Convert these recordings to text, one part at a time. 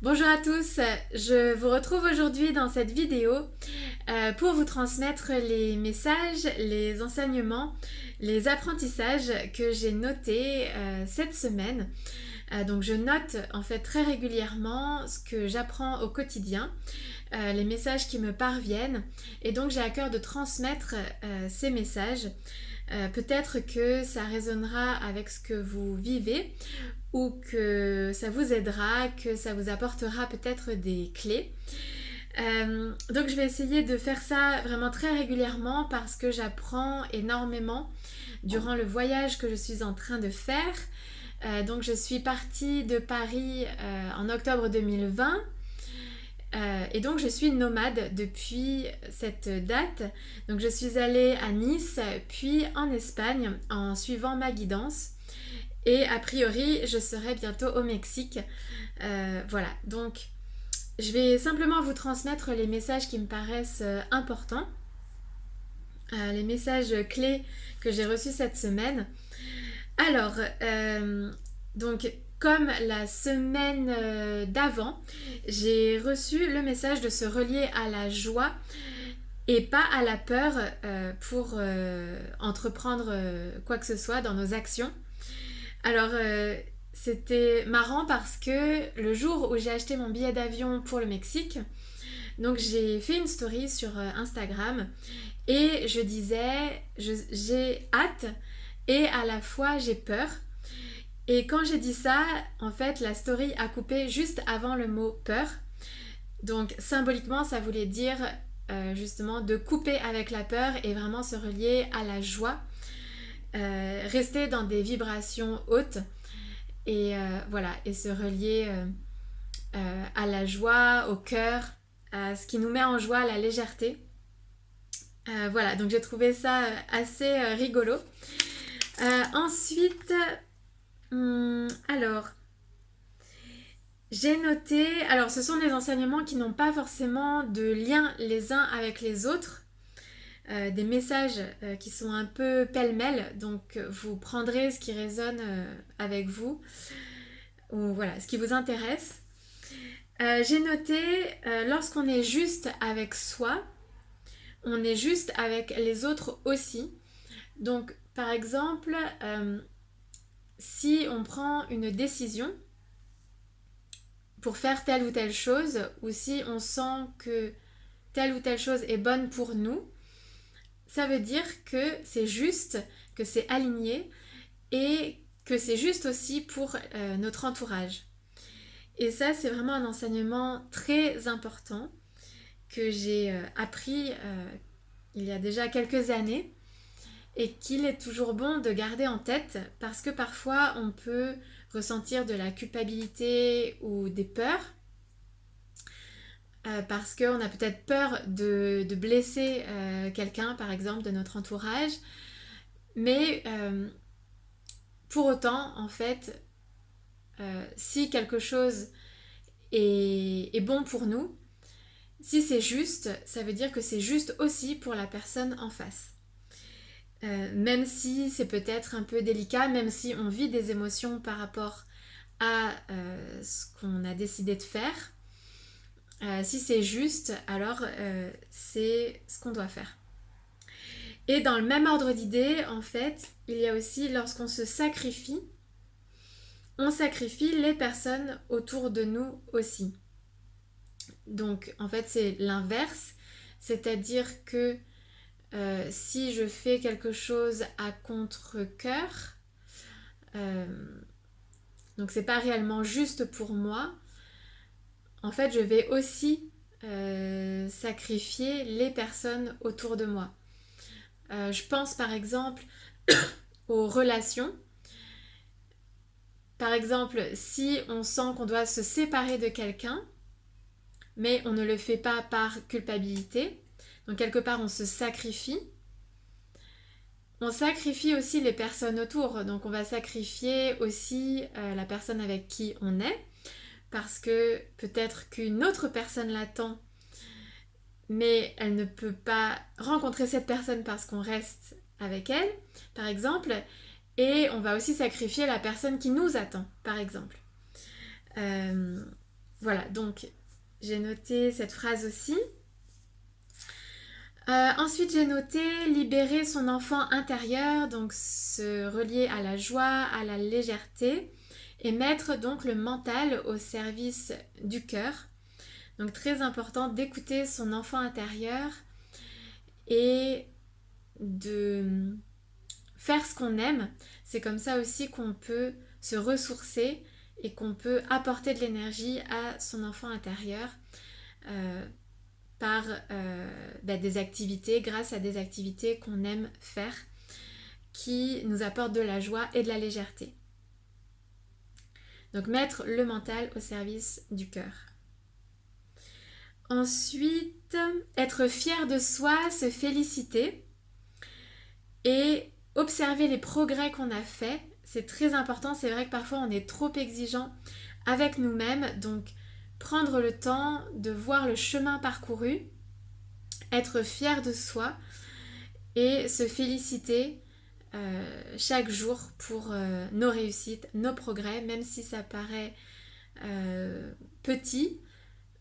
Bonjour à tous, je vous retrouve aujourd'hui dans cette vidéo pour vous transmettre les messages, les enseignements, les apprentissages que j'ai notés cette semaine. Donc je note en fait très régulièrement ce que j'apprends au quotidien, les messages qui me parviennent et donc j'ai à cœur de transmettre ces messages. Peut-être que ça résonnera avec ce que vous vivez ou que ça vous aidera, que ça vous apportera peut-être des clés. Donc je vais essayer de faire ça vraiment très régulièrement parce que j'apprends énormément durant le voyage que je suis en train de faire. Donc je suis partie de Paris en octobre 2020 et donc je suis nomade depuis cette date. Donc je suis allée à Nice puis en Espagne en suivant ma guidance. Et a priori, je serai bientôt au Mexique. Voilà, donc je vais simplement vous transmettre les messages qui me paraissent importants, les messages clés que j'ai reçus cette semaine. Alors, donc comme la semaine d'avant, j'ai reçu le message de se relier à la joie et pas à la peur pour entreprendre quoi que ce soit dans nos actions. Alors, c'était marrant parce que le jour où j'ai acheté mon billet d'avion pour le Mexique, donc j'ai fait une story sur Instagram et je disais j'ai hâte et à la fois j'ai peur. Et quand j'ai dit ça, en fait, la story a coupé juste avant le mot peur. Donc symboliquement, ça voulait dire justement de couper avec la peur et vraiment se relier à la joie, rester dans des vibrations hautes et voilà, et se relier à la joie, au cœur, à ce qui nous met en joie, à la légèreté. Voilà, donc j'ai trouvé ça assez rigolo. Ensuite, alors, j'ai noté, alors ce sont des enseignements qui n'ont pas forcément de lien les uns avec les autres, des messages qui sont un peu pêle-mêle, donc vous prendrez ce qui résonne avec vous, ou voilà, ce qui vous intéresse. J'ai noté, lorsqu'on est juste avec soi, on est juste avec les autres aussi. Donc, par exemple, si on prend une décision pour faire telle ou telle chose, ou si on sent que telle ou telle chose est bonne pour nous, ça veut dire que c'est juste, que c'est aligné et que c'est juste aussi pour notre entourage. Et ça, c'est vraiment un enseignement très important que j'ai appris il y a déjà quelques années et qu'il est toujours bon de garder en tête parce que parfois on peut ressentir de la culpabilité ou des peurs parce qu'on a peut-être peur de blesser quelqu'un par exemple de notre entourage, mais pour autant en fait si quelque chose est bon pour nous, si c'est juste, ça veut dire que c'est juste aussi pour la personne en face. Même si c'est peut-être un peu délicat, même si on vit des émotions par rapport à ce qu'on a décidé de faire, si c'est juste, alors c'est ce qu'on doit faire. Et dans le même ordre d'idées, en fait, il y a aussi lorsqu'on se sacrifie, on sacrifie les personnes autour de nous aussi. Donc en fait c'est l'inverse, c'est-à-dire que si je fais quelque chose à contre-cœur, euh, donc c'est pas réellement juste pour moi, en fait je vais aussi sacrifier les personnes autour de moi. Je pense par exemple aux relations. Par exemple, si on sent qu'on doit se séparer de quelqu'un, mais on ne le fait pas par culpabilité, donc quelque part on se sacrifie. On sacrifie aussi les personnes autour, donc on va sacrifier aussi la personne avec qui on est, parce que peut-être qu'une autre personne l'attend, mais elle ne peut pas rencontrer cette personne parce qu'on reste avec elle, par exemple, et on va aussi sacrifier la personne qui nous attend, par exemple. Euh, Voilà, donc j'ai noté cette phrase aussi. Ensuite, j'ai noté libérer son enfant intérieur, donc se relier à la joie, à la légèreté, et mettre donc le mental au service du cœur. Donc très important d'écouter son enfant intérieur et de faire ce qu'on aime. C'est comme ça aussi qu'on peut se ressourcer et qu'on peut apporter de l'énergie à son enfant intérieur euh, par des activités, grâce à des activités qu'on aime faire, qui nous apportent de la joie et de la légèreté. Donc mettre le mental au service du cœur. Ensuite, être fier de soi, se féliciter et observer les progrès qu'on a faits. C'est très important, c'est vrai que parfois on est trop exigeant avec nous-mêmes, donc prendre le temps de voir le chemin parcouru, être fier de soi et se féliciter chaque jour pour nos réussites, nos progrès, même si ça paraît petit,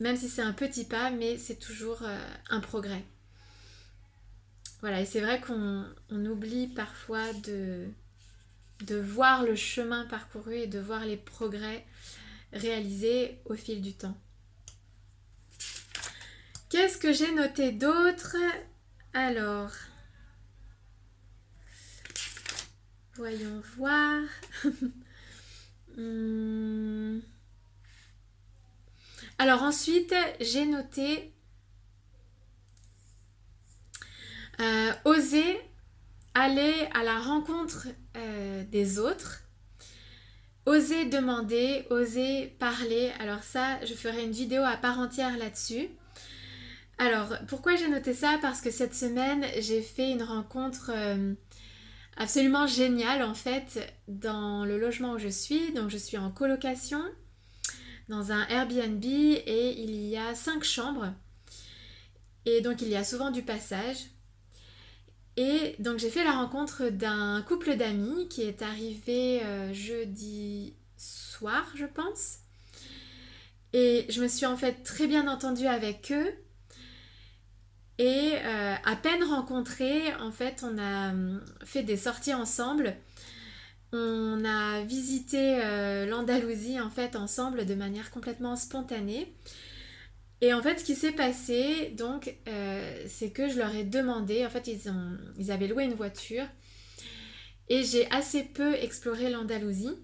même si c'est un petit pas, mais c'est toujours un progrès. Voilà, et c'est vrai qu'on oublie parfois de voir le chemin parcouru et de voir les progrès réalisés au fil du temps. Qu'est-ce que j'ai noté d'autre? Alors, voyons voir. Alors ensuite, j'ai noté oser aller à la rencontre des autres, oser demander, oser parler. Alors ça, je ferai une vidéo à part entière là-dessus. Alors, pourquoi j'ai noté ça? Parce que cette semaine, j'ai fait une rencontre absolument géniale en fait dans le logement où je suis. Donc, je suis en colocation dans un Airbnb et il y a 5 chambres. Et donc, il y a souvent du passage. Et donc, j'ai fait la rencontre d'un couple d'amis qui est arrivé jeudi soir, je pense. Et je me suis en fait très bien entendue avec eux. Et à peine rencontrés, en fait, on a fait des sorties ensemble. On a visité l'Andalousie en fait ensemble de manière complètement spontanée. Et en fait, ce qui s'est passé, donc, c'est que je leur ai demandé. En fait, ils avaient loué une voiture et j'ai assez peu exploré l'Andalousie.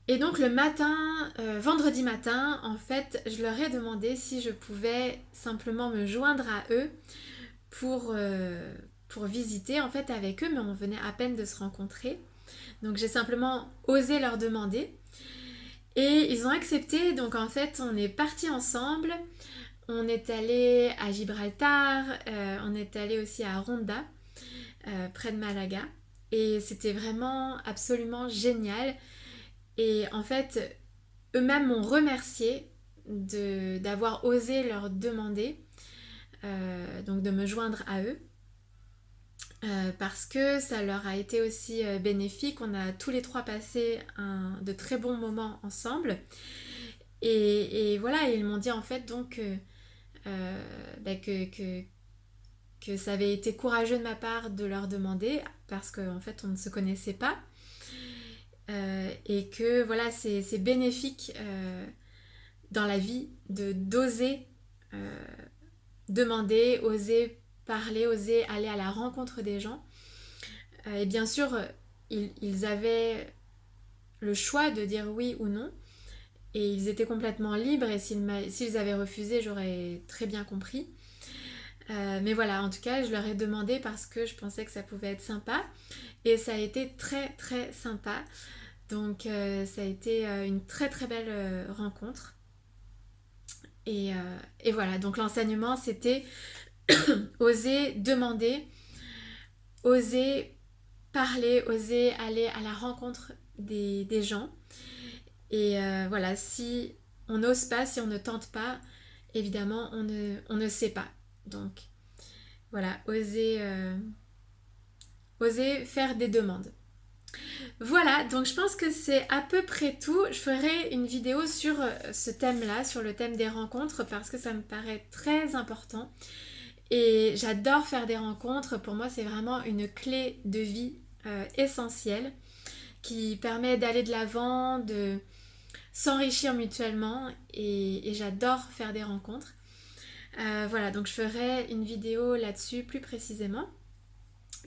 Et donc le matin, vendredi matin, en fait, je leur ai demandé si je pouvais simplement me joindre à eux pour, pour visiter en fait avec eux, mais on venait à peine de se rencontrer. Donc j'ai simplement osé leur demander et ils ont accepté. Donc en fait on est partis ensemble, on est allé à Gibraltar, on est allé aussi à Ronda, près de Malaga. Et c'était vraiment absolument génial. Et en fait, eux-mêmes m'ont remercié d'avoir osé leur demander, donc de me joindre à eux. Parce que ça leur a été aussi bénéfique. On a tous les trois passé de très bons moments ensemble. Et voilà, ils m'ont dit en fait donc que ça avait été courageux de ma part de leur demander parce qu'en fait on ne se connaissait pas. Et que voilà, c'est bénéfique dans la vie d'oser demander, oser parler, oser aller à la rencontre des gens. Et bien sûr, ils avaient le choix de dire oui ou non. Et ils étaient complètement libres et s'ils avaient refusé, j'aurais très bien compris. Mais voilà, en tout cas, je leur ai demandé parce que je pensais que ça pouvait être sympa. Et ça a été très très sympa. Donc ça a été une très très belle rencontre. Et voilà, donc l'enseignement c'était oser demander, oser parler, oser aller à la rencontre des gens. Et voilà, si on n'ose pas, si on ne tente pas, évidemment on ne sait pas. Donc voilà, oser faire des demandes. Voilà, donc je pense que c'est à peu près tout. Je ferai une vidéo sur ce thème-là, sur le thème des rencontres, parce que ça me paraît très important. Et j'adore faire des rencontres. Pour moi, c'est vraiment une clé de vie essentielle qui permet d'aller de l'avant, de s'enrichir mutuellement. Et j'adore faire des rencontres. Voilà, donc je ferai une vidéo là-dessus plus précisément.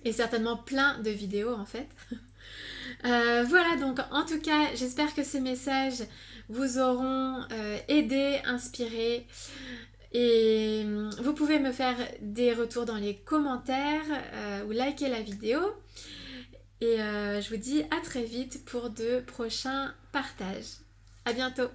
Et certainement plein de vidéos en fait. Voilà, donc en tout cas, j'espère que ces messages vous auront aidé, inspiré. Et vous pouvez me faire des retours dans les commentaires ou liker la vidéo. Et je vous dis à très vite pour de prochains partages. À bientôt!